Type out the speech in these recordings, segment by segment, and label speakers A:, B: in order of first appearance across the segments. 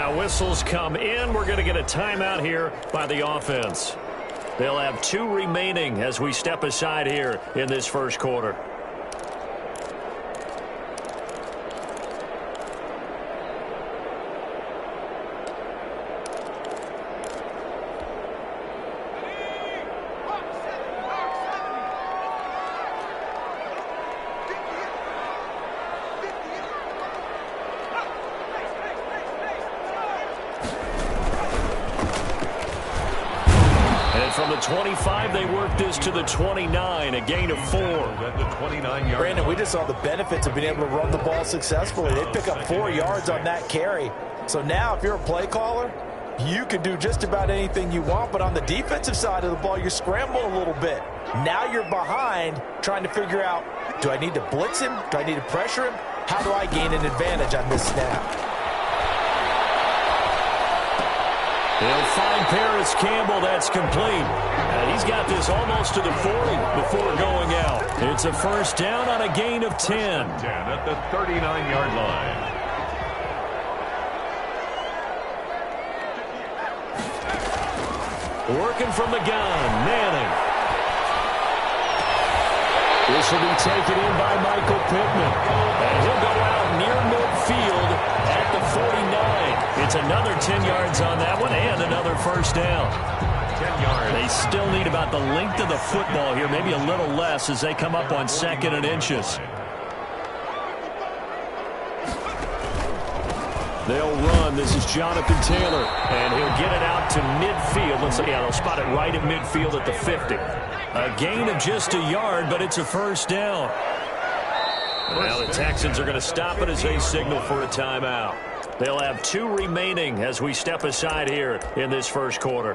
A: Now whistles come in. We're going to get a timeout here by the offense. They'll have 2 remaining as we step aside here in this first quarter. From the 25, they work this to the 29, a gain of 4. At the 29-yard
B: Brandon, we just saw the benefits of being able to run the ball successfully. They pick up 4 yards on that carry. So now if you're a play caller, you can do just about anything you want. But on the defensive side of the ball, you scramble a little bit. Now you're behind trying to figure out, do I need to blitz him? Do I need to pressure him? How do I gain an advantage on this snap?
A: They'll find Paris Campbell. That's complete. And he's got this almost to the 40 before going out. It's a first down on a gain of 10.
C: 10 at the 39-yard line.
A: Working from the gun, Manning. This will be taken in by Michael Pittman. And he'll go out near midfield at the 49. It's another 10 yards on that one and another first down.
C: 10 yards.
A: They still need about the length of the football here, maybe a little less as they come up on 2nd and inches. They'll run. This is Jonathan Taylor, and he'll get it out to midfield. Let's see, they'll spot it right at midfield at the 50. A gain of just a yard, but it's a first down. And now the Texans are going to stop it as they signal for a timeout. They'll have 2 remaining as we step aside here in this first quarter.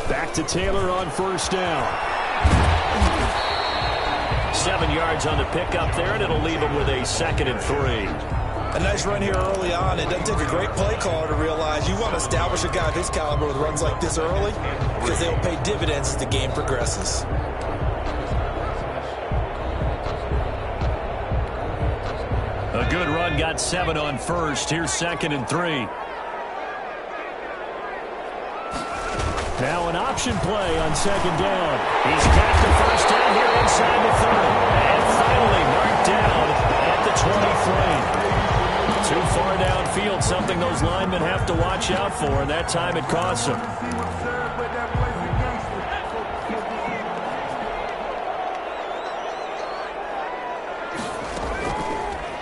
A: Back to Taylor on first down. 7 yards on the pickup there, and it'll leave him with a 2nd and 3.
D: A nice run here early on. It doesn't take a great play caller to realize you want to establish a guy of his caliber with runs like this early because they'll pay dividends as the game progresses.
A: A good run, got 7 on first. Here's 2nd and 3. Now an option play on 2nd down. He's got the first down here inside the 30. And finally marked down at the 23. Too far downfield, something those linemen have to watch out for, and that time it costs them.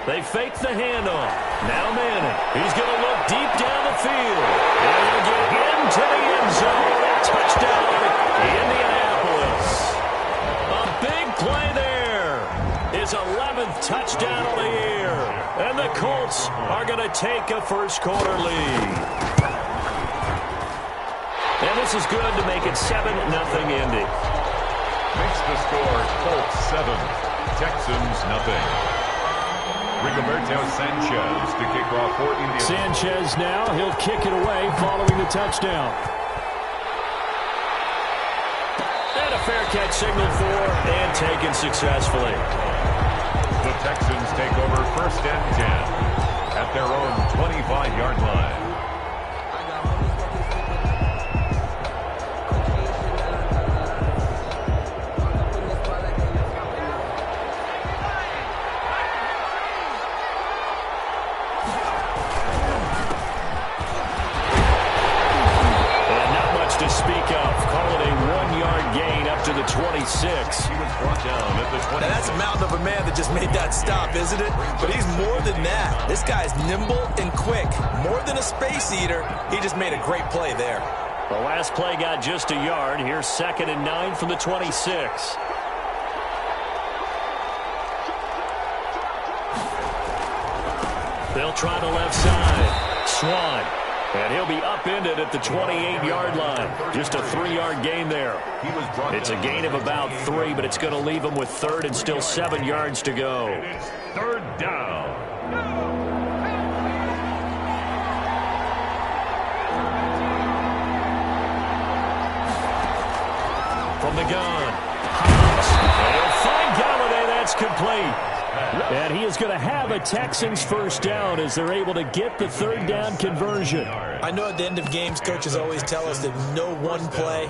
A: They fake the handoff. Now Manning. He's going to look deep down the field. And he'll get into the end zone. Touchdown, Indianapolis. A big play there. His 11th touchdown of the year. And the Colts are going to take a first quarter lead. And this is good to make it 7-0 Indy.
C: Makes the score Colts 7, Texans nothing. Rigoberto Sanchez to kick off for Indiana.
A: Sanchez now, he'll kick it away following the touchdown. And a fair catch signaled for and taken successfully.
C: The Texans take over 1st and 10 at their own 25-yard line.
A: To speak of, call it a 1-yard gain up to the 26.
C: He was brought down at the 20.
D: And that's a mountain of a man that just made that stop, isn't it? But he's more than that. This guy's nimble and quick. More than a space eater, he just made a great play there.
A: The last play got just a yard. Here's 2nd and 9 from the 26. They'll try the left side. Swan. And he'll be upended at the 28-yard line. Just a 3-yard gain there. It's a gain of about 3, but it's going to leave him with third and still 7 yards to go.
C: It's third down.
A: From the gun, Hobbs. And he'll find Galladay. That's complete. And he is going to have a Texans first down as they're able to get the third down conversion.
D: I know at the end of games, coaches always tell us that no one play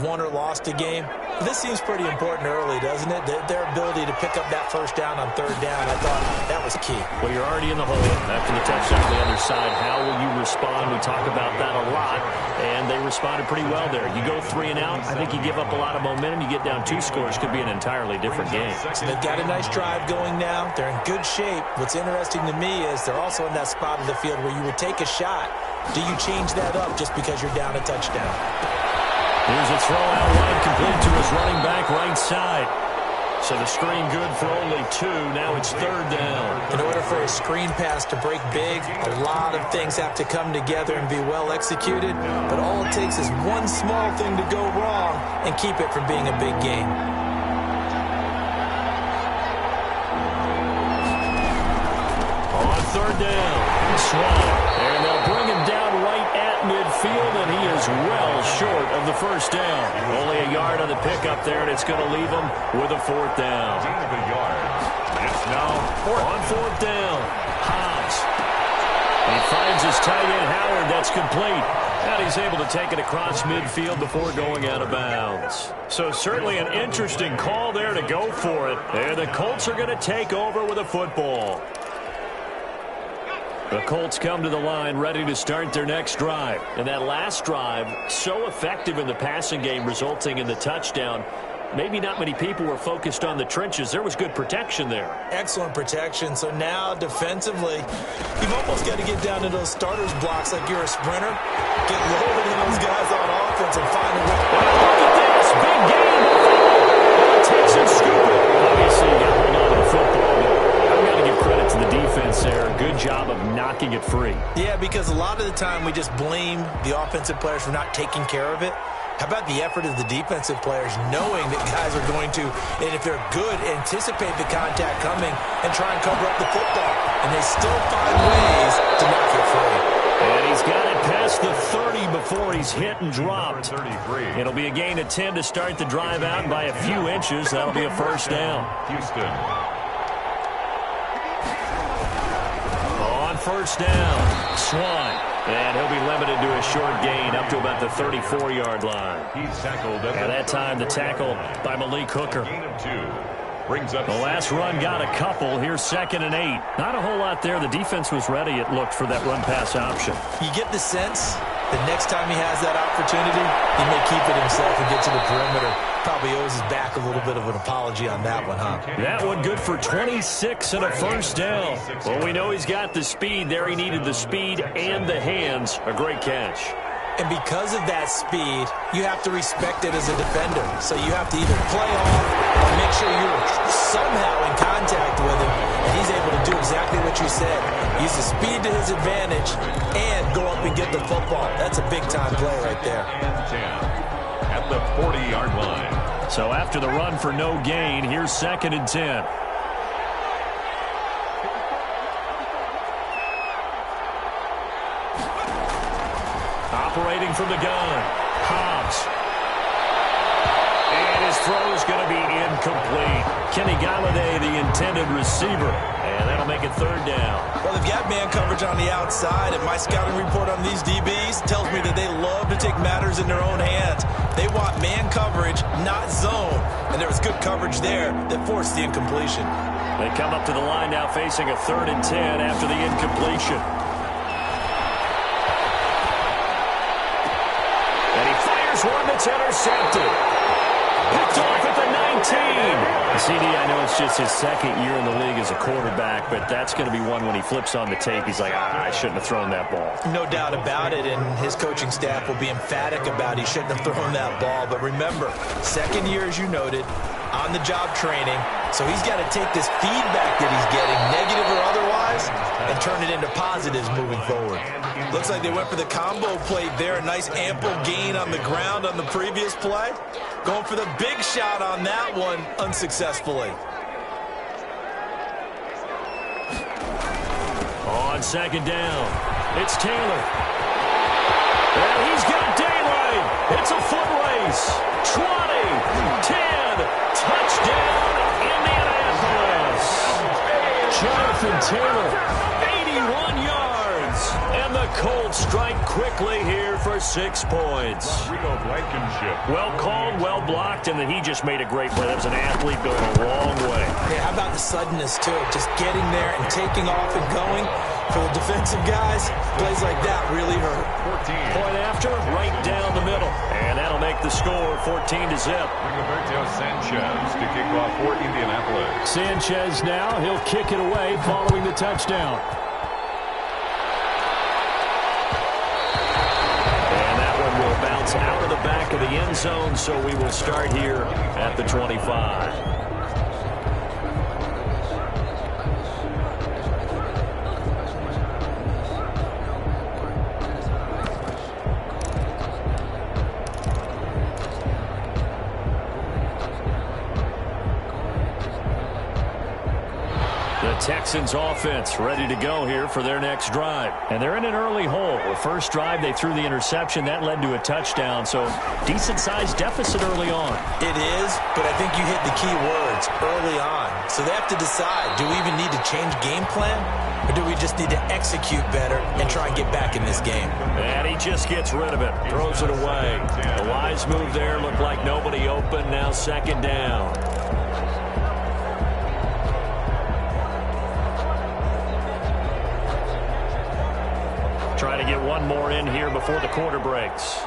D: won or lost a game. This seems pretty important early, doesn't it? Their ability to pick up that first down on third down, I thought that was key.
A: Well, you're already in the hole after the touchdown on the other side. How will you respond? We talk about that a lot, and they responded pretty well there. You go 3 and out, I think you give up a lot of momentum. You get down 2 scores, could be an entirely different game.
D: So they've got a nice drive going now. They're in good shape. What's interesting to me is they're also in that spot of the field where you would take a shot. Do you change that up just because you're down a touchdown?
A: Here's a throw out wide, complete to his running back right side. So the screen good for only 2. Now it's third down.
D: In order for a screen pass to break big, a lot of things have to come together and be well executed. But all it takes is one small thing to go wrong and keep it from being a big game.
A: On third down, Swan. And they'll bring him down right at midfield, and he is well short of the first down. Only a yard on the pickup there, and it's going to leave him with a fourth down.
C: Gain of a yard. It's now
A: On fourth down, Hobbs. He finds his tight end, Howard. That's complete. And he's able to take it across midfield before going out of bounds. So certainly an interesting call there to go for it. And the Colts are going to take over with a football. The Colts come to the line ready to start their next drive. And that last drive, so effective in the passing game, resulting in the touchdown. Maybe not many people were focused on the trenches. There was good protection there.
D: Excellent protection. So now defensively, you've almost got to get down to those starters blocks like you're a sprinter. Get loaded in those guys on offense and find a way.
A: Look at this. Big game. Texans scoop it. Obviously, you got to hold on to the football. I've got to give credit to the defense there. Good job of knocking it free.
D: Yeah, because a lot of the time we just blame the offensive players for not taking care of it. How about the effort of the defensive players knowing that guys are going to, and if they're good, anticipate the contact coming and try and cover up the football. And they still find ways to knock it free.
A: And he's got it past the 30 before he's hit and dropped.
C: 33.
A: It'll be a gain of 10 to start the drive out, and by a few inches, that'll be a first down.
C: Houston.
A: On first down, Swan. And he'll be limited to a short gain up to about the 34-yard line.
C: He's tackled at
A: that time, the tackle by Malik Hooker.
C: Gain of 2. Brings up
A: The last run got a couple. Here's 2nd and 8. Not a whole lot there. The defense was ready, it looked, for that run-pass option.
D: You get the sense that next time he has that opportunity, he may keep it himself and get to the perimeter. Probably owes his back a little bit of an apology on that one, huh?
A: That one good for 26 and a first down. Well, we know he's got the speed there. He needed the speed and the hands. A great catch.
D: And because of that speed, you have to respect it as a defender. So you have to either play off or make sure you're somehow in contact with him. And he's able to do exactly what you said. Use the speed to his advantage and go up and get the football. That's a big-time play right there.
C: and 10 at the 40-yard line.
A: So after the run for no gain, here's 2nd and 10. Operating from the gun, Hobbs. And his throw is going to be incomplete. Kenny Galladay, the intended receiver. And that'll make it third down.
D: Well, they've got man coverage on the outside, and my scouting report on these DBs tells me that they love to take matters in their own hands. They want man coverage, not zone. And there was good coverage there that forced the incompletion.
A: They come up to the line now facing a 3rd and 10 after the incompletion. And he fires one that's intercepted. Picked off at the 19. CD, I know it's just his 2nd year in the league as a quarterback, but that's going to be one when he flips on the tape. He's like, I shouldn't have thrown that ball.
D: No doubt about it, and his coaching staff will be emphatic about he shouldn't have thrown that ball. But remember, 2nd year, as you noted, on-the-job training, so he's got to take this feedback that he's getting, negative or otherwise, and turn it into positives moving forward. Looks like they went for the combo play there. A nice ample gain on the ground on the previous play. Going for the big shot on that one unsuccessfully.
A: On second down, it's Taylor. And he's got daylight. It's a foot race. 20, 10, touchdown, Indianapolis. Jonathan Taylor, 81 yards. And the Colts strike quickly here for 6 points. Well called, well blocked, and then he just made a great play. That was an athlete going a long way.
D: Yeah, how about the suddenness, too? Just getting there and taking off and going. For the defensive guys, plays like that really hurt.
A: Point after, right down the middle. And that'll make the score 14-0.
C: Rigoberto Sanchez to kick off for Indianapolis.
A: Sanchez now, he'll kick it away following the touchdown. And that one will bounce out of the back of the end zone, so we will start here at the 25. Texans offense ready to go here for their next drive. And they're in an early hole. The first drive, they threw the interception. That led to a touchdown. So decent-sized deficit early on.
D: It is, but I think you hit the key words early on. So they have to decide, do we even need to change game plan? Or do we just need to execute better and try and get back in this game?
A: And he just gets rid of it. Throws it away. A wise move there. Looked like nobody open. Now second down. Trying to get one more in here before the quarter breaks.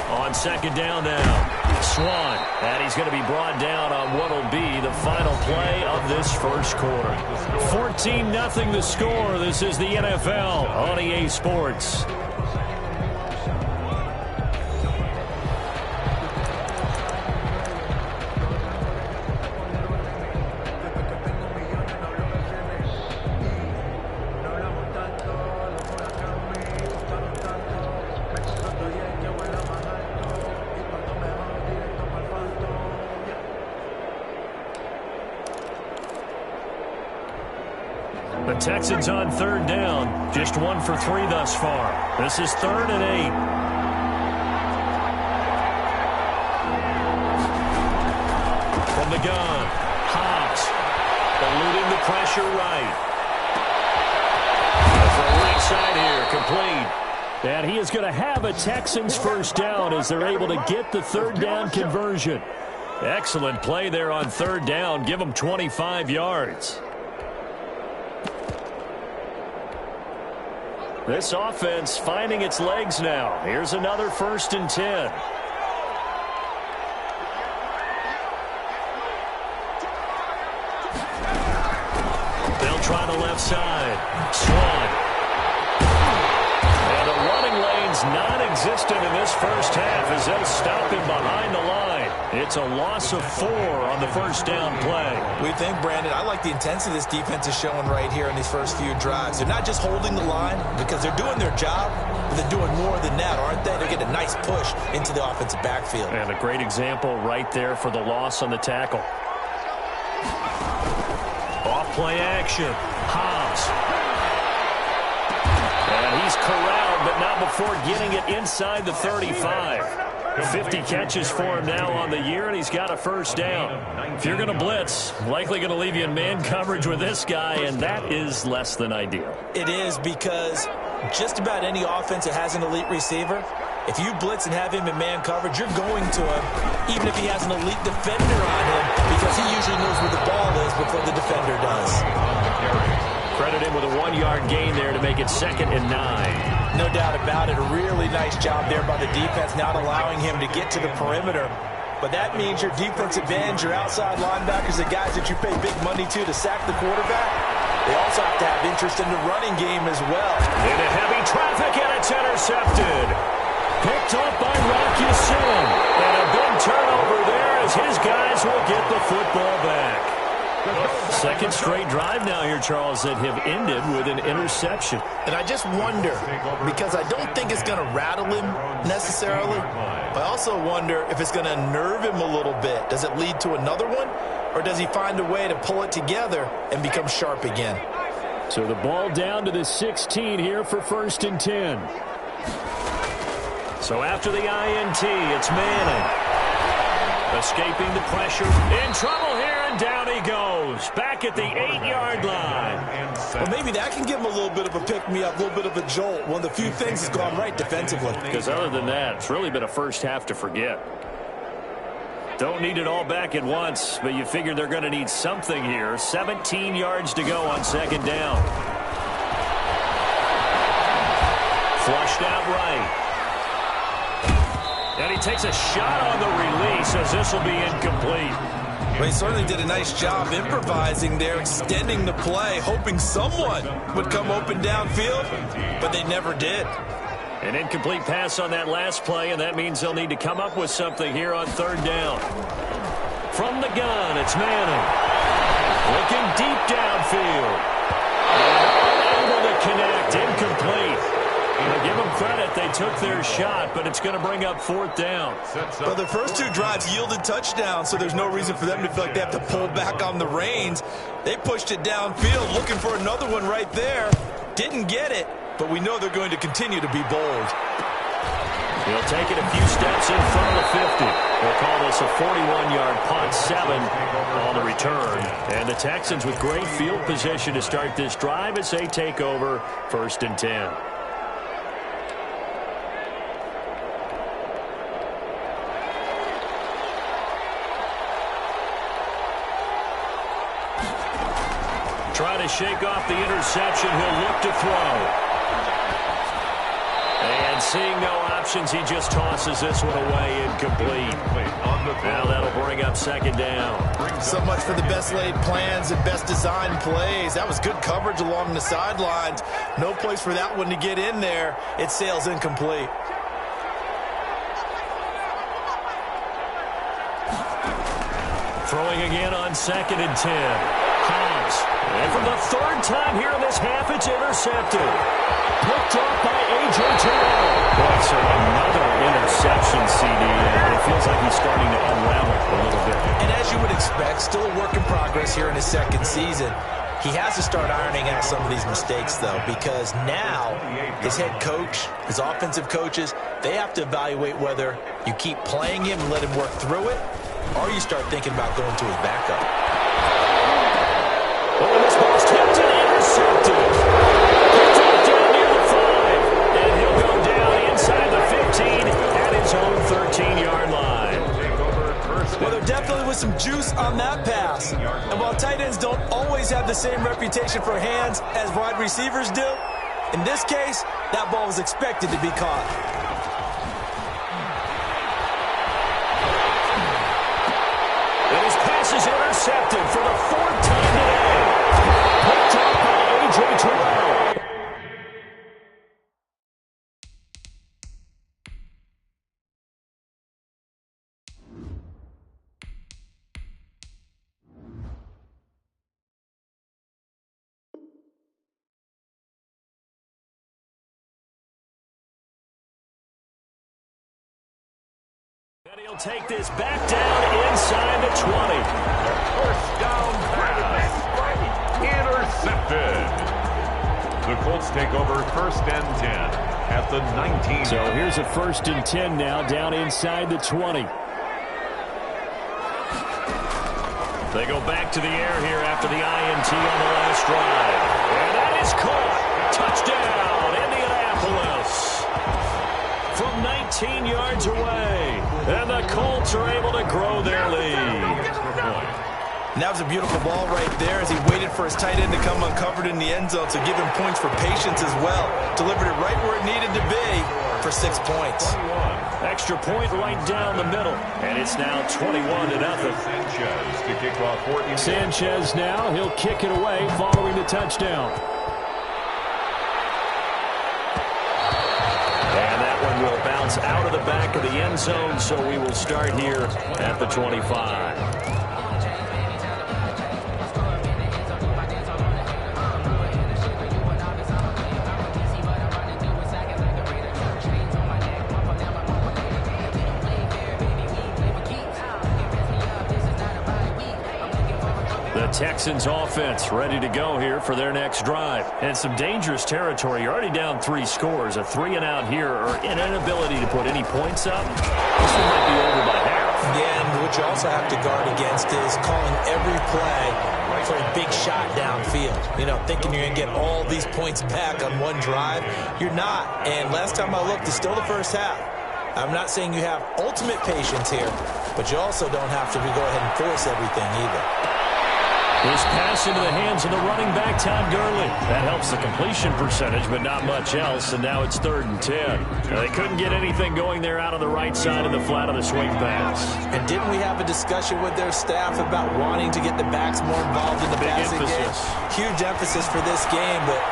A: On second down now, Swan. And he's going to be brought down on what will be the final play of this first quarter. 14-0 the score. This is the NFL on EA Sports. The Texans on third down. Just 1 for 3 thus far. This is 3rd and 8. From the gun, Hobbs eluding the pressure right. For right side here, complete. And he is going to have a Texans first down as they're able to get the third down conversion. Excellent play there on third down. Give them 25 yards. This offense finding its legs now. Here's another 1st and 10. They'll try the left side. Swan. And the running lane's non-existent in this first half as they'll stop him behind the line. It's a loss of 4 on the first down play.
D: We think, Brandon, I like the intensity this defense is showing right here in these first few drives. They're not just holding the line because they're doing their job, but they're doing more than that, aren't they? They're getting a nice push into the offensive backfield.
A: And a great example right there for the loss on the tackle. Off play action. Hobbs. And he's corralled, but not before getting it inside the 35. 50 catches for him now on the year, and he's got a first down. If you're going to blitz, likely going to leave you in man coverage with this guy, and that is less than ideal.
D: It is, because just about any offense that has an elite receiver, if you blitz and have him in man coverage, you're going to him, even if he has an elite defender on him, because he usually knows where the ball is before the defender does.
A: Credit him with a 1-yard gain there to make it 2nd and 9.
D: No doubt about it. A really nice job there by the defense, not allowing him to get to the perimeter. But that means your defensive ends, your outside linebackers, the guys that you pay big money to sack the quarterback, they also have to have interest in the running game as well.
A: Into heavy traffic, and it's intercepted. Picked up by Rocky Sin. And a big turnover there as his guys will get the football back. Second straight drive now here, Charles, that have ended with an interception.
D: And I just wonder, because I don't think it's going to rattle him necessarily, but I also wonder if it's going to nerve him a little bit. Does it lead to another one, or does he find a way to pull it together and become sharp again?
A: So the ball down to the 16 here for 1st and 10. So after the INT, it's Manning. Escaping the pressure. In trouble here, and down he goes. Back at the 8-yard line.
D: Well, maybe that can give him a little bit of a pick-me-up, a little bit of a jolt. One of the few things that's gone right defensively.
A: Because other than that, it's really been a first half to forget. Don't need it all back at once, but you figure they're going to need something here. 17 yards to go on 2nd down. Flushed out right. And he takes a shot on the release as this will be incomplete.
D: Well, he certainly did a nice job improvising there, extending the play, hoping someone would come open downfield, but they never did.
A: An incomplete pass on that last play, and that means they'll need to come up with something here on 3rd down. From the gun, it's Manning. Looking deep downfield. Able to connect, incomplete. Give them credit, they took their shot, but it's going to bring up 4th down.
D: Well, the first 2 drives yielded touchdowns, so there's no reason for them to feel like they have to pull back on the reins. They pushed it downfield, looking for another one right there. Didn't get it, but we know they're going to continue to be bold.
A: He'll take it a few steps in front of the 50. We'll call this a 41-yard punt, 7 on the return. And the Texans with great field position to start this drive as they take over 1st and 10. Trying to shake off the interception. He'll look to throw. And seeing no options, he just tosses this one away, incomplete. Now that'll bring up 2nd down.
D: So much for the best laid plans and best designed plays. That was good coverage along the sidelines. No place for that one to get in there. It sails incomplete.
A: Throwing again on 2nd and 10. And for the 3rd time here in this half, it's intercepted. Picked up by A.J. Terrell. Boy, so another interception, CD. It feels like he's starting to unravel a little bit.
D: And as you would expect, still a work in progress here in his 2nd season. He has to start ironing out some of these mistakes, though, because now his head coach, his offensive coaches, they have to evaluate whether you keep playing him and let him work through it, or you start thinking about going to his backup.
A: Oh, this ball's tipped and intercepted. Picked up down near the 5. And he'll go down inside the 15 at his own 13-yard line.
D: Well, there definitely was some juice on that pass. And while tight ends don't always have the same reputation for hands as wide receivers do, in this case, that ball was expected to be caught.
A: And his pass is intercepted for the 4th time today. Picked up by A.J. Terrell. And he'll take this back down inside the 20.
C: First down pass. Intercepted. The Colts take over 1st and 10 at the 19.
A: So here's a 1st and 10 now down inside the 20. They go back to the air here after the INT on the last drive. And that is caught. Touchdown, Indianapolis. From 19 yards away. And the Colts are able to grow their lead.
D: And that was a beautiful ball right there as he waited for his tight end to come uncovered in the end zone, so give him points for patience as well. Delivered it right where it needed to be for 6 points.
A: Extra point right down the middle. And it's now 21-0.
C: Sanchez to kick off 14.
A: Sanchez now, he'll kick it away following the touchdown. And that one will bounce out of the back of the end zone, so we will start here at the 25. Texans offense ready to go here for their next drive. And some dangerous territory. You're already down 3 scores. A 3-and-out here or an inability to put any points up. This one might be over by half.
D: Yeah, and what you also have to guard against is calling every play for a big shot downfield. You know, thinking you're going to get all these points back on one drive. You're not. And last time I looked, it's still the first half. I'm not saying you have ultimate patience here, but you also don't have to go ahead and force everything either.
A: This pass into the hands of the running back, Todd Gurley. That helps the completion percentage, but not much else, and now it's 3rd and 10. Now, they couldn't get anything going there out on the right side of the flat of the swing pass.
D: And didn't we have a discussion with their staff about wanting to get the backs more involved in the passing game? Huge emphasis for this game, but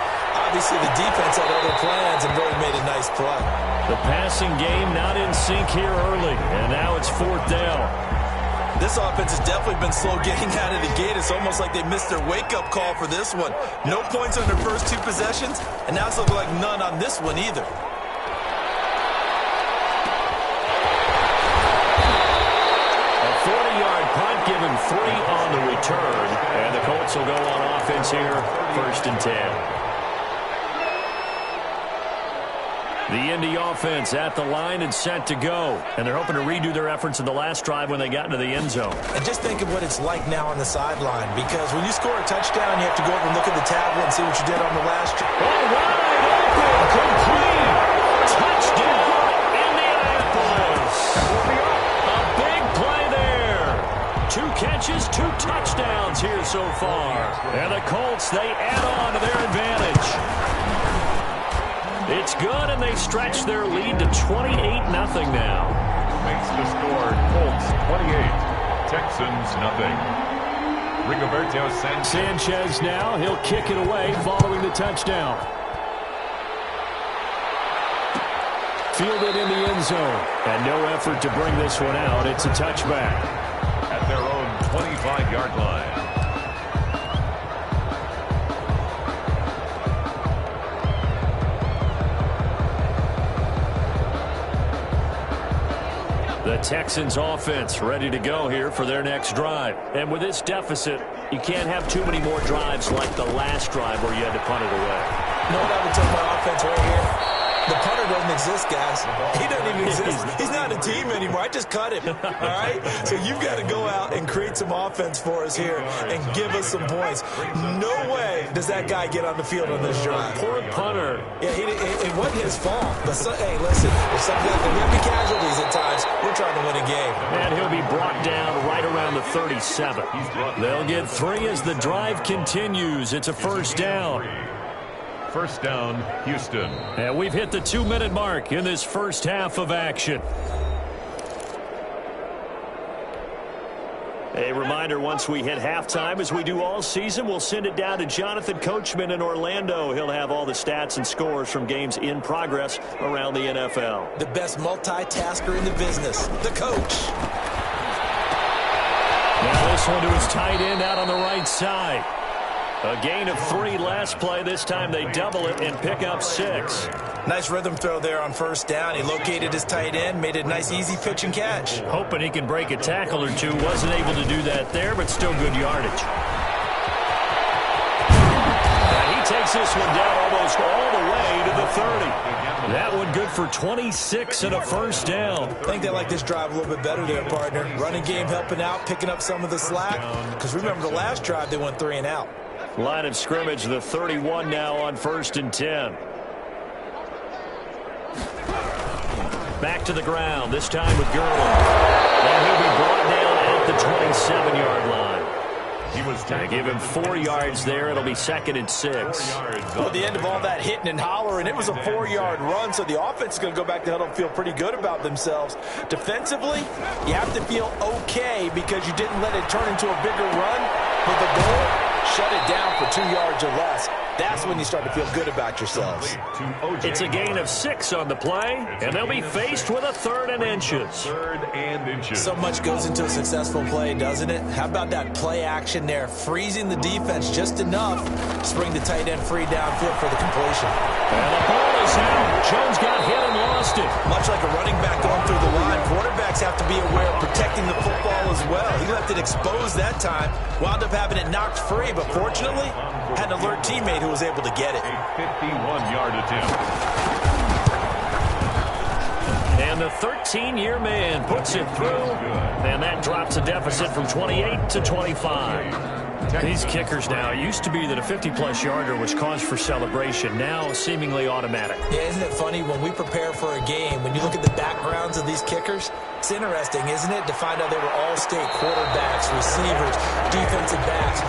D: obviously the defense had other plans and really made a nice play.
A: The passing game not in sync here early, and now it's 4th down.
D: This offense has definitely been slow getting out of the gate. It's almost like they missed their wake-up call for this one. No points on their first 2 possessions, and now it's looking like none on this one either.
A: A 40-yard punt, given 3 on the return, and the Colts will go on offense here, 1st and 10. The Indy offense at the line and set to go. And they're hoping to redo their efforts in the last drive when they got into the end zone.
D: And just think of what it's like now on the sideline, because when you score a touchdown, you have to go over and look at the tablet and see what you did on the last drive.
A: Oh, wide open, complete, touchdown, Indianapolis. A big play there. 2 catches, 2 touchdowns here so far. And the Colts, they add on to their advantage. It's good, and they stretch their lead to 28-0 now.
C: Makes the score Colts 28, Texans nothing. Rigoberto
A: Sanchez now, he'll kick it away following the touchdown. Fielded in the end zone, and no effort to bring this one out. It's a touchback.
C: At their own 25-yard line.
A: The Texans offense ready to go here for their next drive. And with this deficit, you can't have too many more drives like the last drive where you had to punt it away.
D: You know what I would tell my offense right here? The punter doesn't exist, guys. He doesn't even exist. He's not a team anymore. I just cut him, all right? So you've got to go out and create some offense for us here and give us some points. No way does that guy get on the field on this drive.
A: Poor punter.
D: Yeah, it wasn't his fault. But, hey, listen, if something like we have to casualties at times, we're trying to win a game.
A: And he'll be brought down right around the 37. They'll get 3 as the drive continues. It's a 1st down.
C: 1st down, Houston.
A: And we've hit the 2-minute mark in this first half of action. A reminder, once we hit halftime, as we do all season, we'll send it down to Jonathan Coachman in Orlando. He'll have all the stats and scores from games in progress around the NFL.
D: The best multitasker in the business, the coach.
A: Now this one to his tight end out on the right side. A gain of 3 last play. This time they double it and pick up 6.
D: Nice rhythm throw there on 1st down. He located his tight end, made it a nice easy pitch and catch.
A: Hoping he can break a tackle or 2. Wasn't able to do that there, but still good yardage. And he takes this one down almost all the way to the 30. That one good for 26 and a 1st down.
D: I think they like this drive a little bit better there, partner. Running game helping out, picking up some of the slack. Because remember the last drive, they went 3 and out.
A: Line of scrimmage, the 31 now on 1st and 10. Back to the ground, this time with Gurley. And he'll be brought down at the 27-yard line.
C: He was
A: They give him 4 yards there. It'll be 2nd and 6.
B: Well, the end of all that hitting and hollering, it was a 4-yard run, so the offense is going to go back to huddle and feel pretty good about themselves. Defensively, you have to feel okay because you didn't let it turn into a bigger run. But the goal, shut it down for 2 yards or less. That's when you start to feel good about yourselves.
A: It's a gain of 6 on the play, and they'll be faced with a 3rd and inches.
C: 3rd and inches.
D: So much goes into a successful play, doesn't it? How about that play action there, freezing the defense just enough to bring the tight end free downfield for the completion.
A: And the ball is out. Jones got hit and lost it.
D: Much like a running back going through the line, quarterbacks have to be aware of protecting the football as well. He left it exposed that time, wound up having it knocked free, but fortunately, had an alert teammate who was able to get it.
C: A 51-yard attempt.
A: And the 13-year man puts it through, and that drops the deficit from 28 to 25. These kickers now, it used to be that a 50-plus yarder was cause for celebration, now seemingly automatic.
D: Yeah, isn't it funny when we prepare for a game, when you look at the backgrounds of these kickers, it's interesting, isn't it, to find out they were all-state quarterbacks, receivers, defensive backs,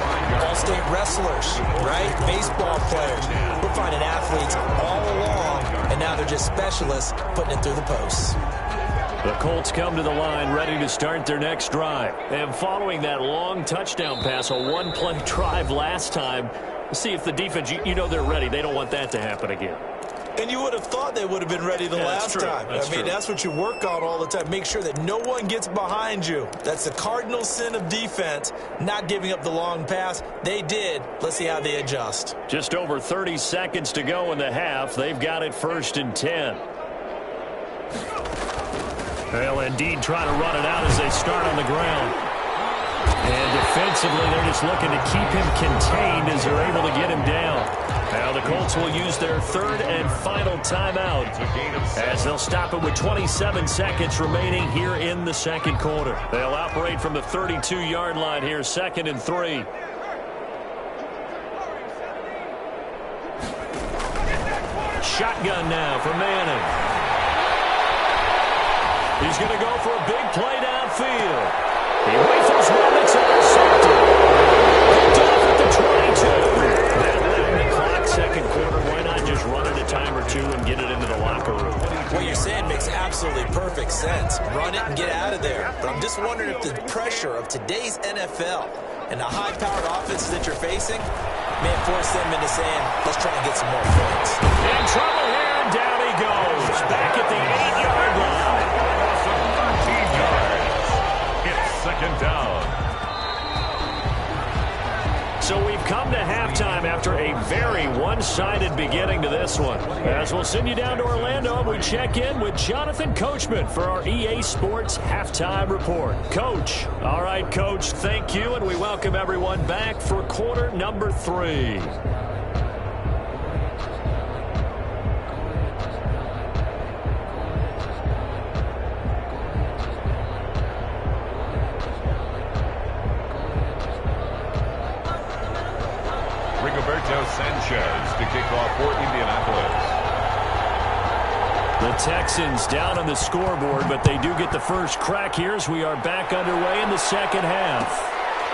D: all-state wrestlers, right? Baseball players. We're finding athletes all along, and now they're just specialists putting it through the posts.
A: The Colts come to the line ready to start their next drive. And following that long touchdown pass, a one-play drive last time, see if the defense, you know they're ready. They don't want that to happen again.
D: And you would have thought they would have been ready the last time. I mean, that's what you work on all the time. Make sure that no one gets behind you. That's the cardinal sin of defense, not giving up the long pass. They did. Let's see how they adjust.
A: Just over 30 seconds to go in the half. They've got it 1st and 10. They'll indeed try to run it out as they start on the ground. And defensively, they're just looking to keep him contained as they're able to get him down. Now the Colts will use their 3rd and final timeout as they'll stop it with 27 seconds remaining here in the 2nd quarter. They'll operate from the 32-yard line here, 2nd and 3. Shotgun now for Manning. He's going to go for a big play downfield. He rifles one that's intercepted. Picked off at the 22. That led the clock, 2nd quarter. Why not just run it a time or two and get it into the locker room?
D: What you're saying makes absolutely perfect sense. Run it and get out of there. But I'm just wondering if the pressure of today's NFL and the high-powered offenses that you're facing may force them into saying, let's try and get some more points.
A: In trouble here, and down he goes. Back at the 8-yard line.
C: 13 yards. It's 2nd down.
A: So we've come to halftime after a very one-sided beginning to this one. As we'll send you down to Orlando, we check in with Jonathan Coachman for our EA Sports Halftime Report. Coach. All right, Coach, thank you, and we welcome everyone back for quarter number 3.
C: Sanchez to kick off for Indianapolis.
A: The Texans down on the scoreboard, but they do get the first crack here as we are back underway in the 2nd half.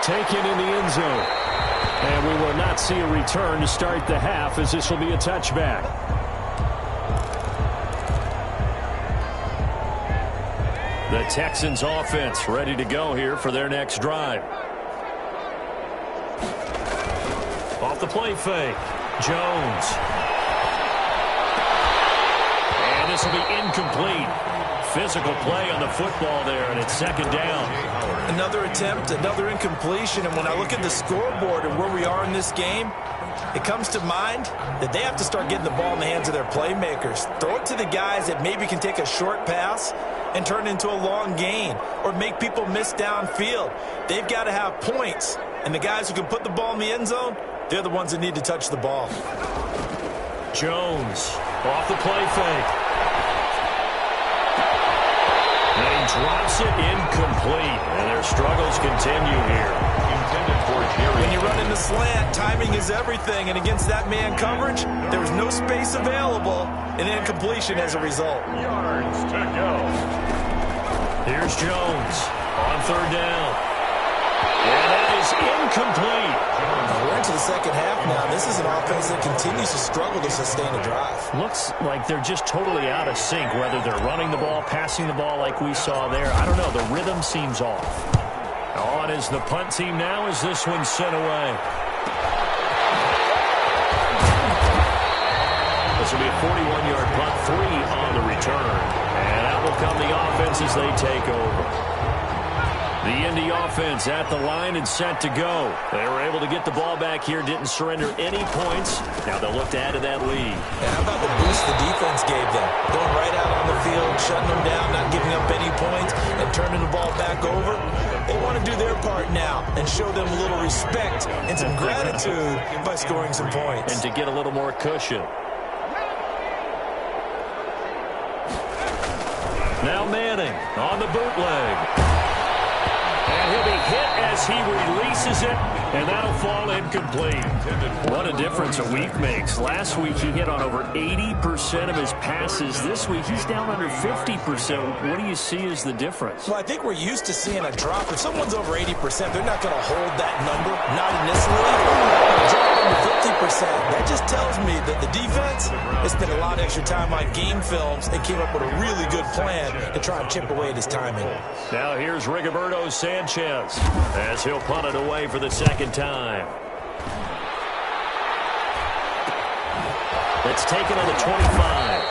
A: Taken in the end zone. And we will not see a return to start the half as this will be a touchback. The Texans offense ready to go here for their next drive. Off the play fake. Jones. And this will be incomplete. Physical play on the football there, and it's 2nd down.
D: Another attempt, another incompletion, and when I look at the scoreboard and where we are in this game, it comes to mind that they have to start getting the ball in the hands of their playmakers. Throw it to the guys that maybe can take a short pass and turn it into a long gain or make people miss downfield. They've got to have points, and the guys who can put the ball in the end zone, they're the ones that need to touch the ball.
A: Jones off the play fake. And he drops it incomplete. And their struggles continue here.
C: Intended for Jerry.
D: When you run in the slant, timing is everything. And against that man coverage, there was no space available. And incompletion as a result.
C: Yards to go.
A: Here's Jones on 3rd down. And that is incomplete.
D: We're into the 2nd half now. This is an offense that continues to struggle to sustain a drive.
A: Looks like they're just totally out of sync, whether they're running the ball, passing the ball like we saw there. I don't know. The rhythm seems off. On is the punt team now as this one's sent away. This will be a 41-yard punt, 3 on the return. And out will come the offense as they take over. The Indy offense at the line and set to go. They were able to get the ball back here, didn't surrender any points. Now they'll look to add to that lead.
D: And how about the boost the defense gave them? Going right out on the field, shutting them down, not giving up any points, and turning the ball back over. They want to do their part now and show them a little respect and some gratitude by scoring some points.
A: And to get a little more cushion. Now Manning on the bootleg. And he'll be hit as he releases it, and that'll fall incomplete. What a difference a week makes. Last week he hit on over 80% of his passes. This week he's down under 50%. What do you see as the difference?
D: Well, I think we're used to seeing a drop. If someone's over 80%, they're not going to hold that number, not in this league. A drop under 50%, that just tells me that the defense has spent a lot of extra time on game films and came up with a really good plan to try and chip away at his timing.
A: Now here's Rigoberto Sanchez as he'll punt it away for the second time. It's taken on the 25.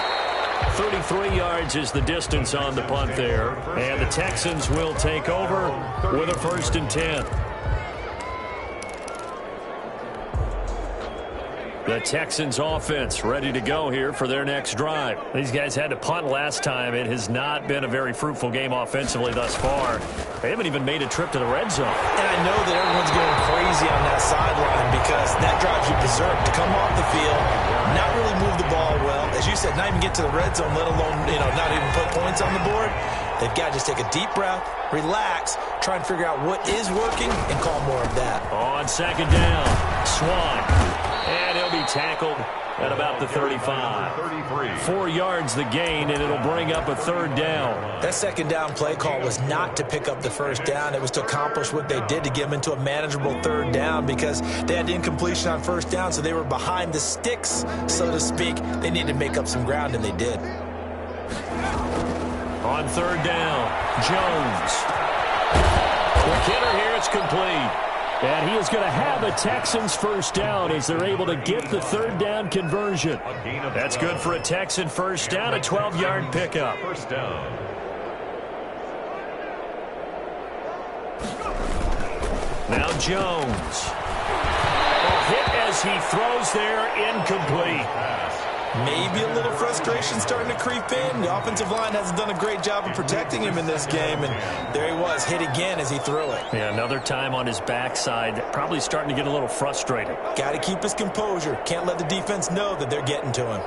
A: 33 yards is the distance on the punt there. And the Texans will take over with a 1st and 10. The Texans offense ready to go here for their next drive. These guys had to punt last time. It has not been a very fruitful game offensively thus far. They haven't even made a trip to the red zone.
D: And I know that everyone's going crazy on that sideline because that drives you berserk to come off the field, not really move the ball well. As you said, not even get to the red zone, let alone, not even put points on the board. They've got to just take a deep breath, relax, try and figure out what is working, and call more of that.
A: On second down, Swan. And he'll be tackled at about the 35. 4 yards the gain, and it'll bring up a 3rd down.
D: That second down play call was not to pick up the 1st down. It was to accomplish what they did to get them into a manageable 3rd down because they had incompletion on 1st down, so they were behind the sticks, so to speak. They needed to make up some ground, and they did.
A: On 3rd down, Jones. The hitter here, it's complete. And he is going to have a Texans 1st down as they're able to get the 3rd down conversion. That's good for a Texan 1st down, a 12-yard pickup.
C: 1st down.
A: Now Jones. A hit as he throws there, incomplete.
D: Maybe a little frustration starting to creep in. The offensive line hasn't done a great job of protecting him in this game, and there he was, hit again as he threw it.
A: Yeah, another time on his backside, probably starting to get a little frustrated.
D: Got to keep his composure. Can't let the defense know that they're getting to him.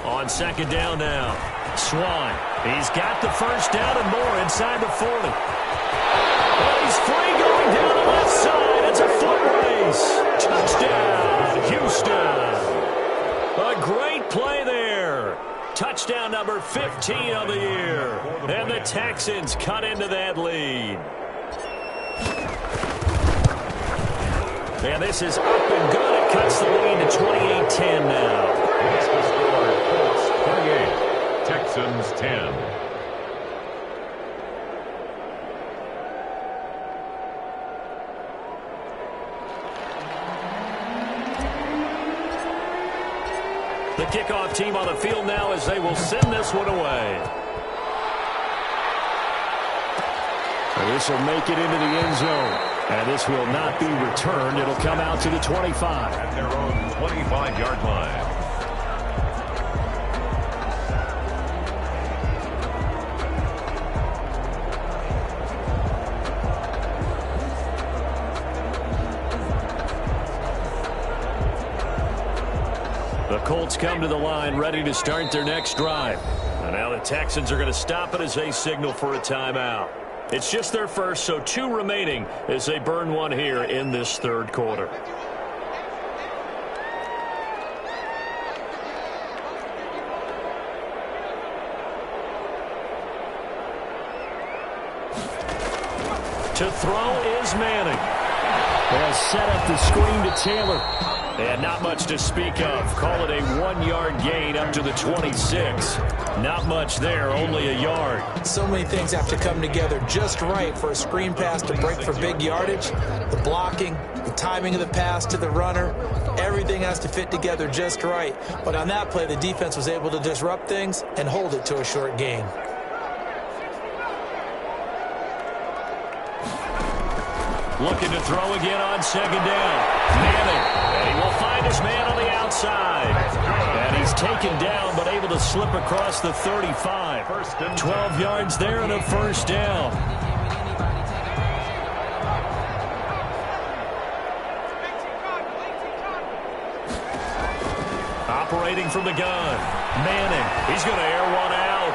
A: On second down now, Swan. He's got the 1st down and more inside the 40. Well, he's free going down the left side. It's a foot race. Touchdown, Houston. A great play there. Touchdown number 15 of the year. And the Texans cut into that lead. And this is up and good. It cuts the lead to 28-10 now.
C: That's the score. Colts 28, Texans 10.
A: The kickoff team on the field now as they will send this one away. And this will make it into the end zone. And this will not be returned. It'll come out to the 25.
C: At their own 25-yard line.
A: The Colts come to the line ready to start their next drive. And now the Texans are going to stop it as they signal for a timeout. It's just their first, so 2 remaining as they burn one here in this 3rd quarter. To throw is Manning. They'll set up the screen to Taylor. And not much to speak of. Call it a 1-yard gain up to the 26. Not much there, only a yard.
D: So many things have to come together just right for a screen pass to break for big yardage. The blocking, the timing of the pass to the runner, everything has to fit together just right. But on that play, the defense was able to disrupt things and hold it to a short gain.
A: Looking to throw again on second down. Manning, and he will find his man on the outside. And he's taken down, but able to slip across the 35. 12 yards there and a first down. Operating from the gun. Manning, he's going to air one out.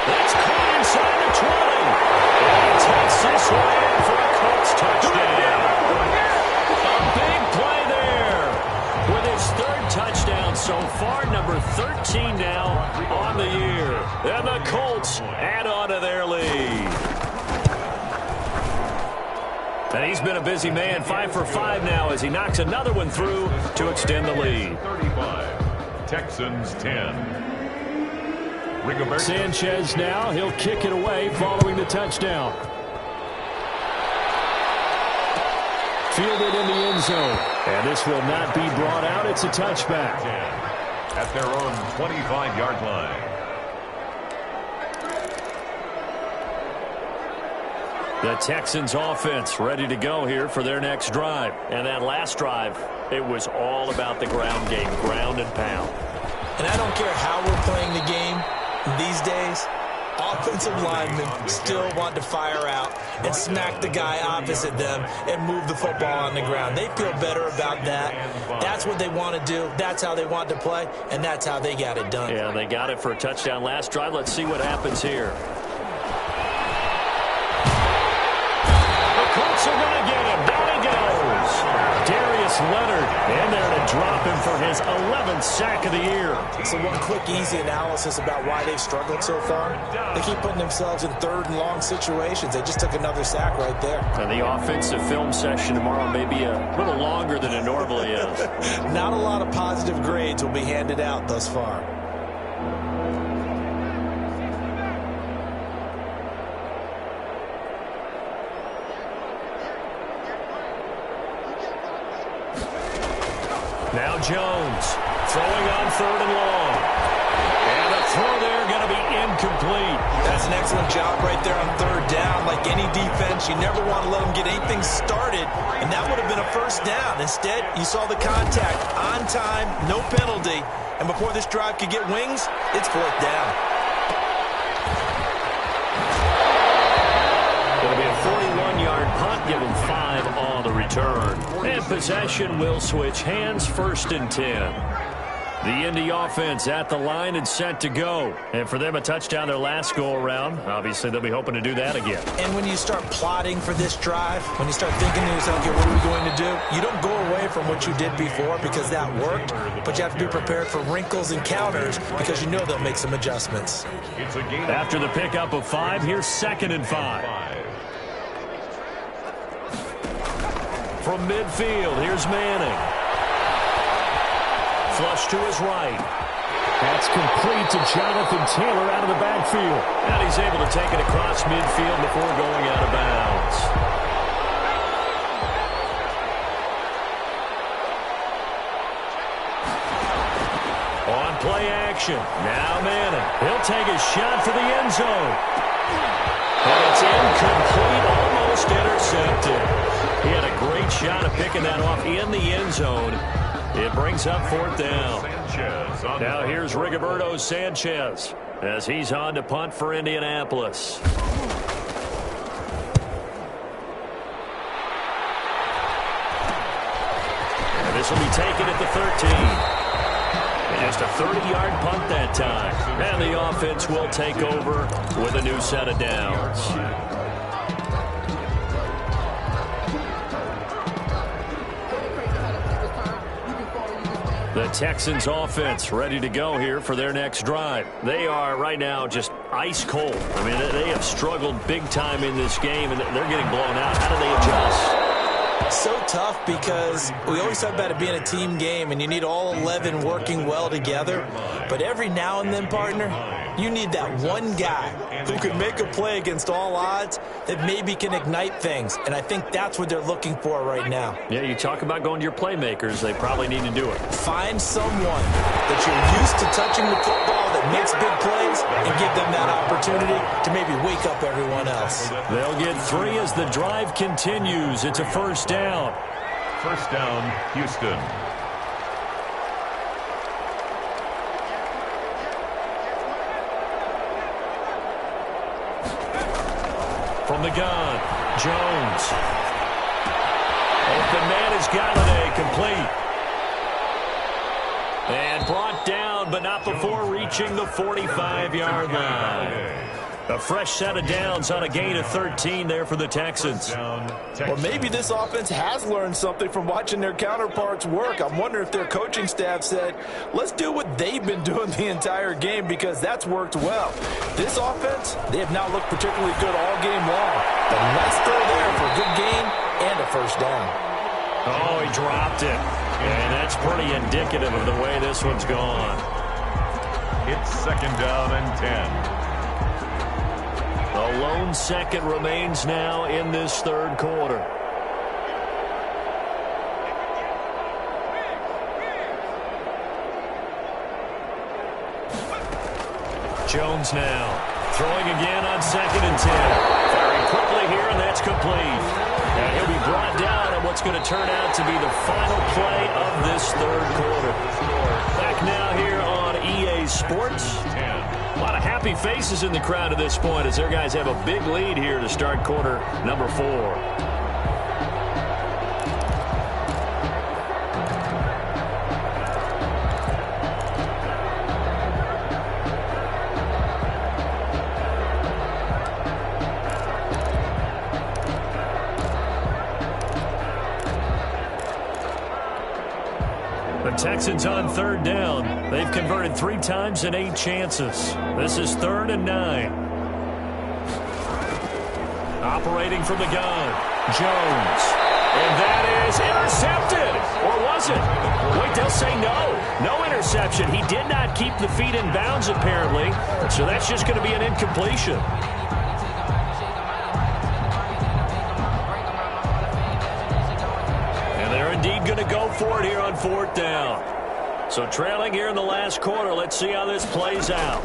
A: That's caught inside the 20. And he takes this one in for a Colts touchdown. A big play there with his third touchdown so far, number 13 now on the year. And the Colts add on to their lead. And he's been a busy man, 5 for 5 now as he knocks another one through to extend the lead.
C: 35, Texans 10.
A: Sanchez now, he'll kick it away following the touchdown. Fielded in the end zone. And this will not be brought out. It's a touchback.
C: At their own 25-yard line.
A: The Texans offense ready to go here for their next drive. And that last drive, it was all about the ground game, ground and pound.
D: And I don't care how we're playing the game these days, offensive linemen still want to fire out and smack the guy opposite them and move the football on the ground. They feel better about that. That's what they want to do. That's how they want to play, and that's how they got it done.
A: Yeah, they got it for a touchdown last drive. Let's see what happens here. The Colts are going to get him. Down he goes. Darius Leonard in there to drop him for his 11th sack of the year.
D: So one quick, easy analysis about why they've struggled so far. They keep putting themselves in third and long situations. They just took another sack right there.
A: And the offensive film session tomorrow may be a little longer than it normally is.
D: Not a lot of positive grades will be handed out thus far.
A: Now Jones throwing on third and long. And a throw there going to be incomplete.
D: That's an excellent job right there on third down. Like any defense, you never want to let them get anything started, and that would have been a first down. Instead, you saw the contact on time, no penalty, and before this drive could get wings, it's fourth down.
A: It'll be a 41-yard punt, give him 5 on the return. And possession will switch hands, first and 10. The Indy offense at the line and set to go. And for them, a touchdown their last go-around. Obviously, they'll be hoping to do that again.
D: And when you start plotting for this drive, when you start thinking to yourself, okay, what are we going to do? You don't go away from what you did before because that worked, but you have to be prepared for wrinkles and counters because you know they'll make some adjustments.
A: After the pickup of 5, here's 2nd and 5. From midfield, here's Manning. Flush to his right. That's complete to Jonathan Taylor out of the backfield. And he's able to take it across midfield before going out of bounds. On play action. Now Manning. He'll take a shot for the end zone. And it's incomplete, almost intercepted. He had a great shot at picking that off in the end zone. It brings up fourth down. Now here's Rigoberto Sanchez as he's on to punt for Indianapolis. And this will be taken at the 13. And just a 30-yard punt that time. And the offense will take over with a new set of downs. The Texans offense ready to go here for their next drive. They are right now just ice cold. I mean, they have struggled big time in this game, and they're getting blown out. How do they adjust?
D: So tough because we always talk about it being a team game, and you need all 11 working well together. But every now and then, partner, you need that one guy who can make a play against all odds that maybe can ignite things. And I think that's what they're looking for right now.
A: Yeah, you talk about going to your playmakers. They probably need to do it.
D: Find someone that you're used to touching the football that makes big plays and give them that opportunity to maybe wake up everyone else.
A: They'll get 3 as the drive continues. It's a first down.
C: First down, Houston.
A: From the gun, Jones. Open man is Galladay, complete. And brought down, but not before reaching the 45-yard line. A fresh set of downs on a gain of 13 there for the Texans.
B: Or maybe this offense has learned something from watching their counterparts work. I'm wondering if their coaching staff said, let's do what they've been doing the entire game, because that's worked well. This offense, they have not looked particularly good all game long. But nice throw there for a good gain and a first down.
A: Oh, he dropped it. And that's pretty indicative of the way this one's gone.
C: It's second down and 10.
A: A lone second remains now in this third quarter. Jones now throwing again on 2nd and 10. Firing quickly here, and that's complete. And he'll be brought down on what's going to turn out to be the final play of this third quarter. Back now here on EA Sports. A lot of happy faces in the crowd at this point as their guys have a big lead here to start quarter number 4. Texans on third down. They've converted 3 times in 8 chances. This is 3rd and 9. Operating from the gun, Jones. And that is intercepted. Or was it? Wait, they'll say no. No interception. He did not keep the feet in bounds, apparently. So that's just going to be an incompletion. Indeed going to go for it here on 4th down. So trailing here in the last quarter. Let's see how this plays out.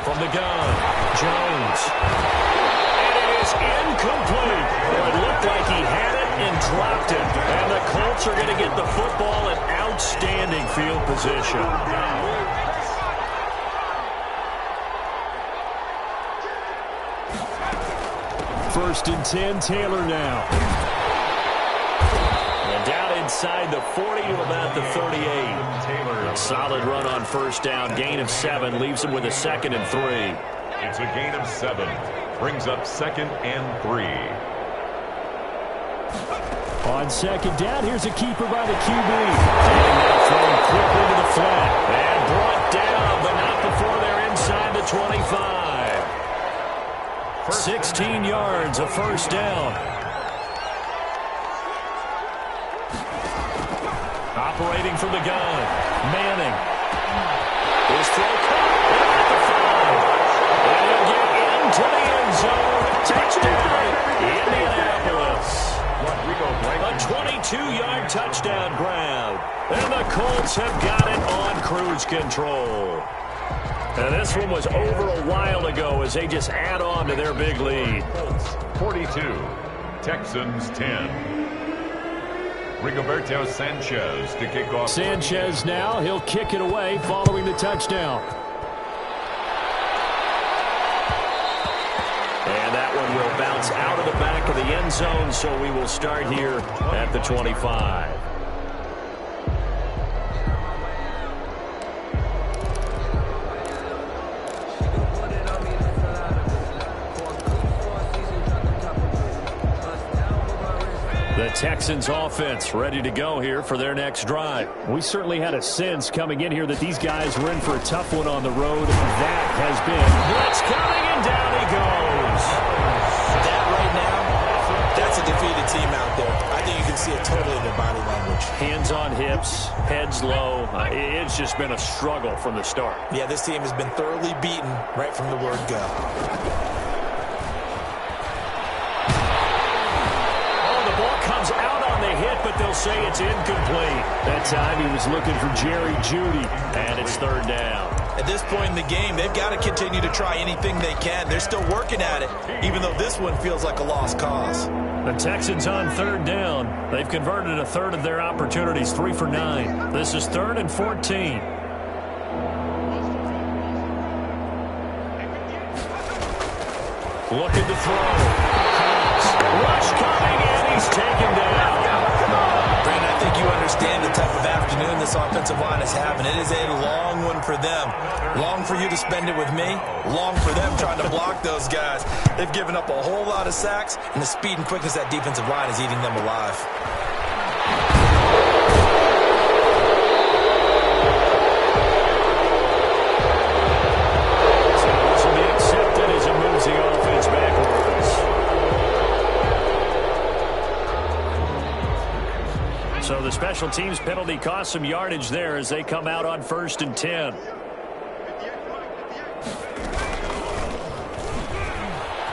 A: From the gun, Jones. And it is incomplete. Well, it looked like he had it and dropped it. And the Colts are going to get the football in outstanding field position. First and 10, Taylor now. Down inside the 40 to about the 38. A solid run on first down. Gain of 7 leaves him with a 2nd and 3.
C: It's a gain of 7. Brings up 2nd and 3.
A: On 2nd down, here's a keeper by the QB. And now throwing quickly to the flat. And brought down, but not before they're inside the 25. 16 yards, a first down. Operating from the gun, Manning. His throw caught at the 5. And he'll get into the end zone. Touchdown, Indianapolis. A 22-yard touchdown grab. And the Colts have got it on cruise control. And this one was over a while ago as they just add on to their big lead.
C: 42, Texans 10. Rigoberto Sanchez to kick off.
A: Sanchez now. He'll kick it away following the touchdown. And that one will bounce out of the back of the end zone, so we will start here at the 25. The Texans offense ready to go here for their next drive. We certainly had a sense coming in here that these guys were in for a tough one on the road. That has been blitz coming, and down he goes.
D: That right now, that's a defeated team out there. I think you can see it totally in their body language.
A: Hands on hips, heads low. It's just been a struggle from the start.
D: Yeah, this team has been thoroughly beaten right from the word go.
A: Oh, the ball comes out on the hit, but they'll say it's incomplete. That time he was looking for Jerry Jeudy, and it's third down.
D: At this point in the game, they've got to continue to try anything they can. They're still working at it, even though this one feels like a lost cause.
A: The Texans on third down. They've converted a third of their opportunities, 3 for 9. This is 3rd and 14. Looking to throw. Rush coming, and he's taken down.
D: Brandon, I think you understand the type of afternoon this offensive line is having. It is a long one for them. Long for you to spend it with me. Long for them trying to block those guys. They've given up a whole lot of sacks, and the speed and quickness of that defensive line is eating them alive.
A: So this will be accepted as it moves the offense backwards. So the special teams penalty cost some yardage there as they come out on 1st and 10.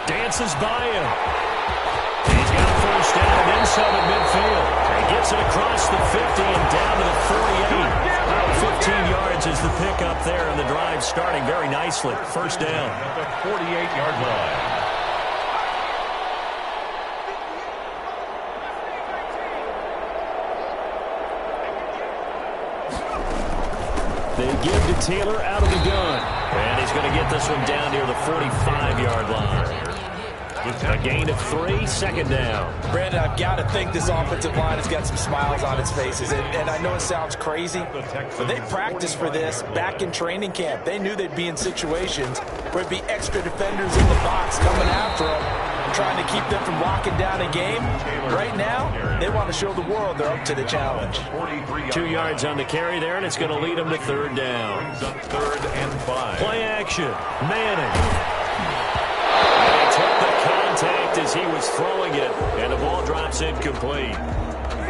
A: Dances by him. He's got a first down and then some at midfield. He gets it across the 50 and down to the 48. 15 yards is the pickup there, and the drive starting very nicely. First down.
C: At the 48-yard line.
A: They give to Taylor out of the gun. And he's going to get this one down near the 45-yard line. A gain of 3, second down.
D: Brandon, I've got to think this offensive line has got some smiles on its faces. And I know it sounds crazy, but they practiced for this back in training camp. They knew they'd be in situations where it'd be extra defenders in the box coming after them, trying to keep them from locking down a game. Right now, they want to show the world they're up to the challenge.
A: 2 yards on the carry there, and it's going to lead them to third down.
C: 3rd and 5.
A: Play action. Manning. They took the contact as he was throwing it, and the ball drops incomplete.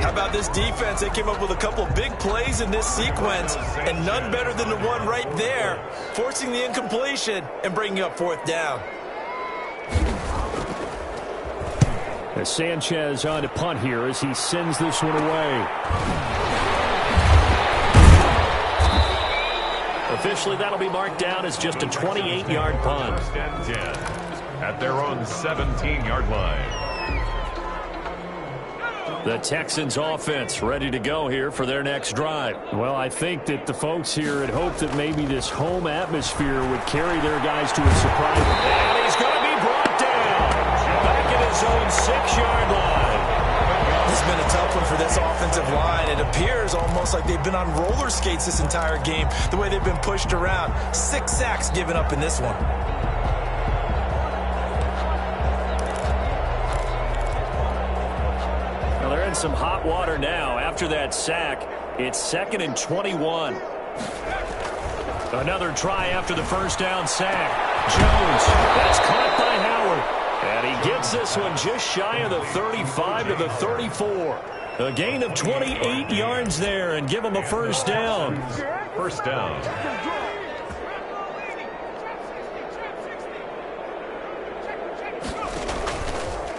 D: How about this defense? They came up with a couple big plays in this sequence, and none better than the one right there, forcing the incompletion and bringing up 4th down.
A: As Sanchez on to punt here as he sends this one away. Officially, that'll be marked down as just a 28-yard punt.
C: 1st and 10 at their own 17-yard line.
A: The Texans offense ready to go here for their next drive. Well, I think that the folks here had hoped that maybe this home atmosphere would carry their guys to a surprise. And he's going to be brought down back at his own 6-yard line.
D: This has been a tough one for this offensive line. It appears almost like they've been on roller skates this entire game, the way they've been pushed around. 6 sacks given up in this one.
A: Well, they're in some hot water now. After that sack, it's 2nd and 21. Another try after the first down sack. Jones, that's caught by Howard. And he gets this one just shy of the 35 to the 34. A gain of 28 yards there and give him a first down.
C: First down.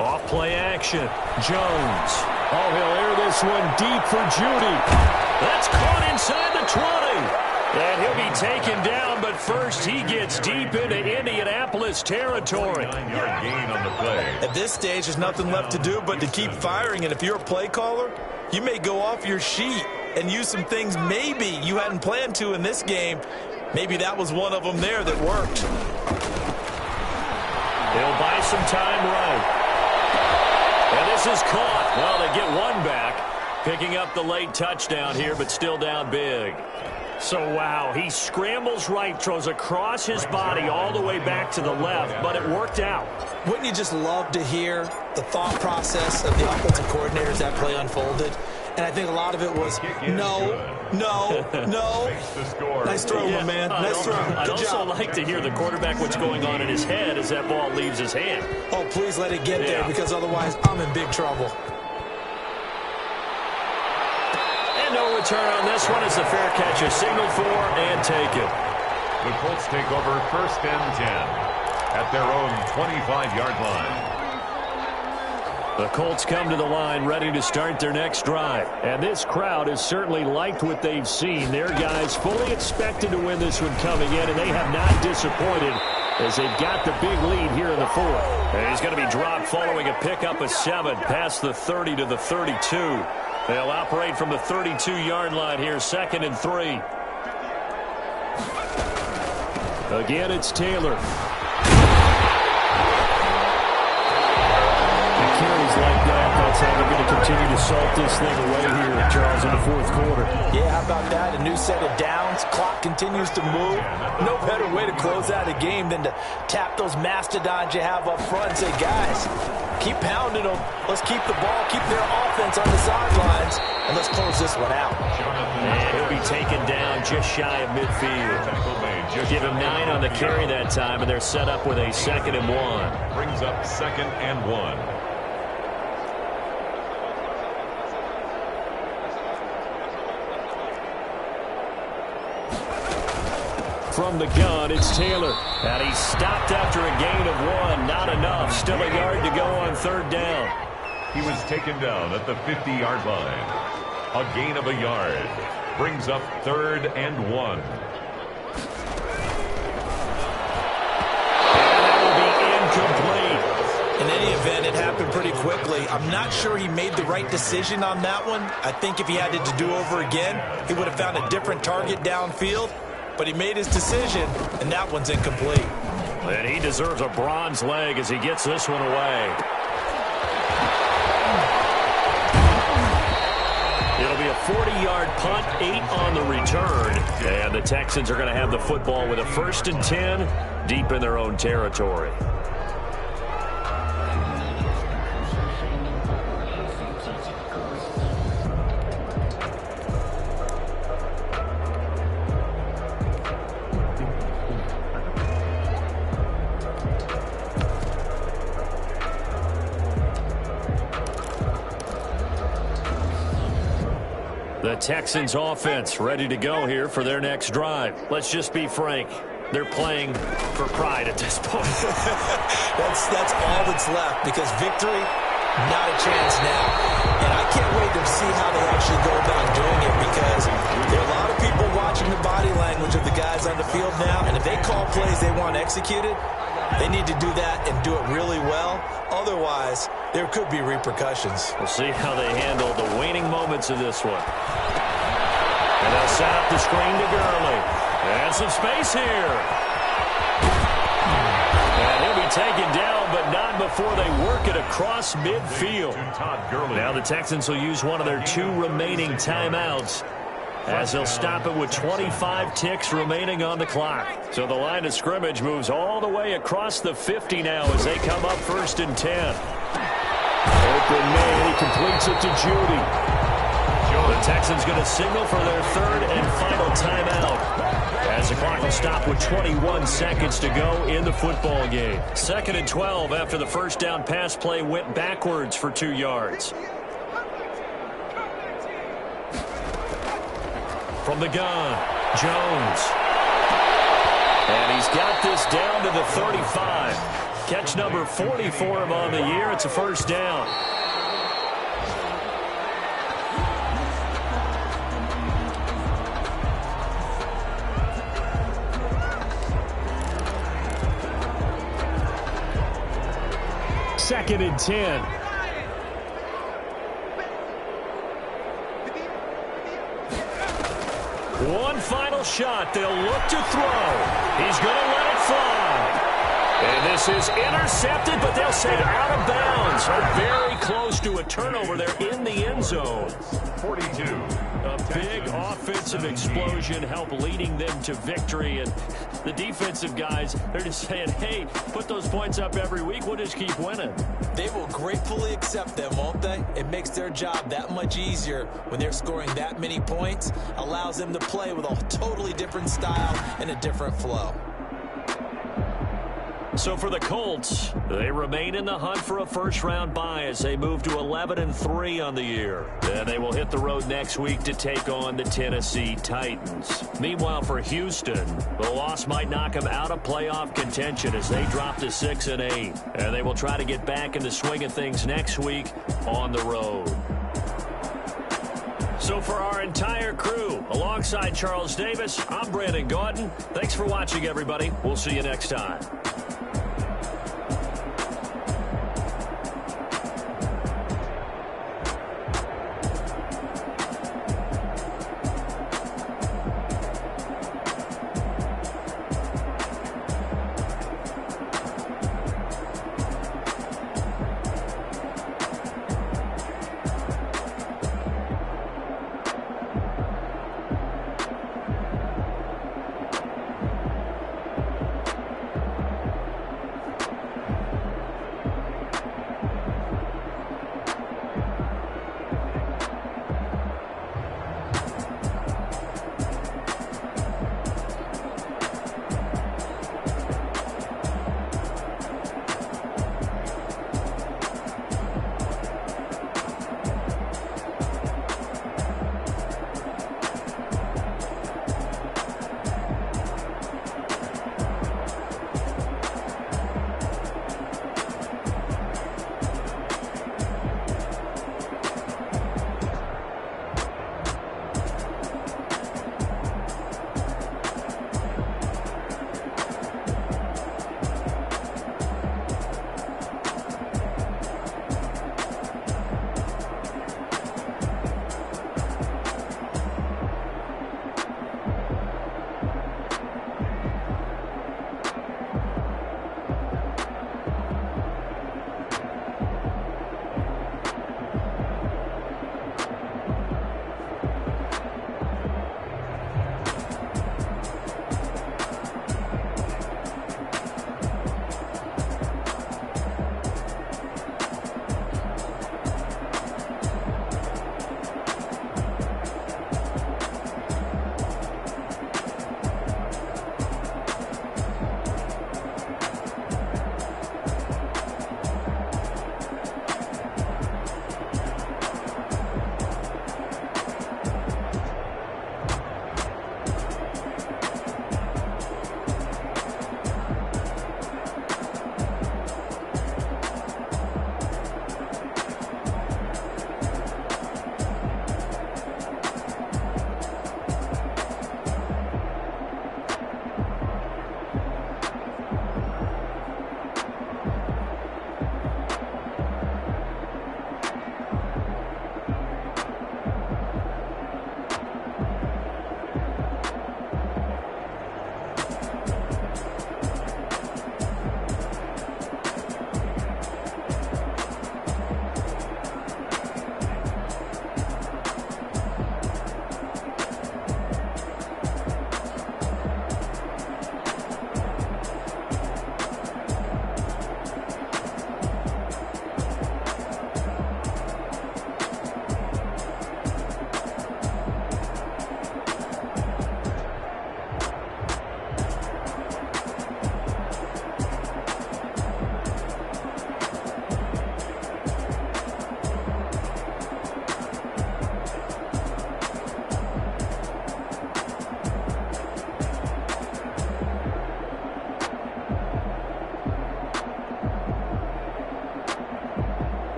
A: Off play action. Jones. Oh, he'll air this one deep for Jeudy. That's caught inside the 20. And he'll be taken down, but first he gets deep into Indianapolis territory.
C: 9-yard gain on the play.
D: At this stage, there's nothing left to do but to keep firing. And if you're a play caller, you may go off your sheet and use some things maybe you hadn't planned to in this game. Maybe that was one of them there that worked.
A: They'll buy some time right. And this is caught. Well, they get one back. Picking up the late touchdown here, but still down big. So, wow, he scrambles right, throws across his body all the way back to the left, but it worked out.
D: Wouldn't you just love to hear the thought process of the offensive coordinators that play unfolded? And I think a lot of it was, no. Nice throw, my man. Nice throw.
A: I'd also like to hear the quarterback what's going on in his head as that ball leaves his hand.
D: Oh, please let it get there, because otherwise I'm in big trouble.
A: And no return on this one as the fair catch is signaled for and taken.
C: The Colts take over 1st and 10 at their own 25-yard line.
A: The Colts come to the line ready to start their next drive. And this crowd has certainly liked what they've seen. Their guys fully expected to win this one coming in, and they have not disappointed as they've got the big lead here in the 4th. And he's going to be dropped following a pickup of 7 past the 30 to the 32. They'll operate from the 32-yard line here, 2nd and 3. Again, it's Taylor. Carries like that, that's how they're going to continue to salt this thing away here, Charles, in the 4th quarter.
B: Yeah, how about that? A new set of downs. Clock continues to move. No better way to close out a game than to tap those mastodons you have up front and say, guys, keep pounding them. Let's keep the ball, keep their offense on the sidelines, and let's close this one out.
A: And he'll be taken down just shy of midfield. Give him 9 on the carry that time, and they're set up with a 2nd and 1.
C: Brings up 2nd and 1.
A: From the gun, it's Taylor. And he's stopped after a gain of 1. Not enough. Still a yard to go on 3rd down.
C: He was taken down at the 50-yard line. A gain of a yard. Brings up 3rd and 1.
A: And that will be incomplete.
D: In any event, it happened pretty quickly. I'm not sure he made the right decision on that one. I think if he had it to do over again, he would have found a different target downfield. But he made his decision, and that one's incomplete.
A: And he deserves a bronze leg as he gets this one away. It'll be a 40-yard punt, 8 on the return. And the Texans are going to have the football with a 1st and 10 deep in their own territory. The Texans offense ready to go here for their next drive. Let's just be frank. They're playing for pride at this point.
D: That's all that's left, because victory, not a chance now. And I can't wait to see how they actually go about doing it, because there are a lot of people watching the body language of the guys on the field now, and if they call plays they want executed, they need to do that and do it really well. Otherwise, there could be repercussions.
A: We'll see how they handle the waning moments of this one. And they'll set up the screen to Gurley. And some space here. And he'll be taken down, but not before they work it across midfield. Now the Texans will use one of their 2 remaining timeouts, as they'll stop it with 25 ticks remaining on the clock. So the line of scrimmage moves all the way across the 50 now as they come up 1st and 10. Open man, he completes it to Judy. The Texans going to signal for their 3rd and final timeout, as the clock will stop with 21 seconds to go in the football game. 2nd and 12 after the first down pass play went backwards for 2 yards. From the gun, Jones. And he's got this down to the 35. Catch number 40 for him on the year. It's a 1st down. Second and 10. One final shot. They'll look to throw. He's going to let it fly. And this is intercepted, but they'll say out of bounds. Very close to a turnover there in the end zone.
C: 42.
A: A big offensive explosion helped leading them to victory. And the defensive guys, they're just saying, hey, put those points up every week. We'll just keep winning.
D: They will gratefully accept them, won't they? It makes their job that much easier when they're scoring that many points. Allows them to play with a totally different style and a different flow.
A: So for the Colts, they remain in the hunt for a first-round bye as they move to 11-3 on the year. Then they will hit the road next week to take on the Tennessee Titans. Meanwhile, for Houston, the loss might knock them out of playoff contention as they drop to 6-8. And they will try to get back in the swing of things next week on the road. So for our entire crew, alongside Charles Davis, I'm Brandon Gaudin. Thanks for watching, everybody. We'll see you next time.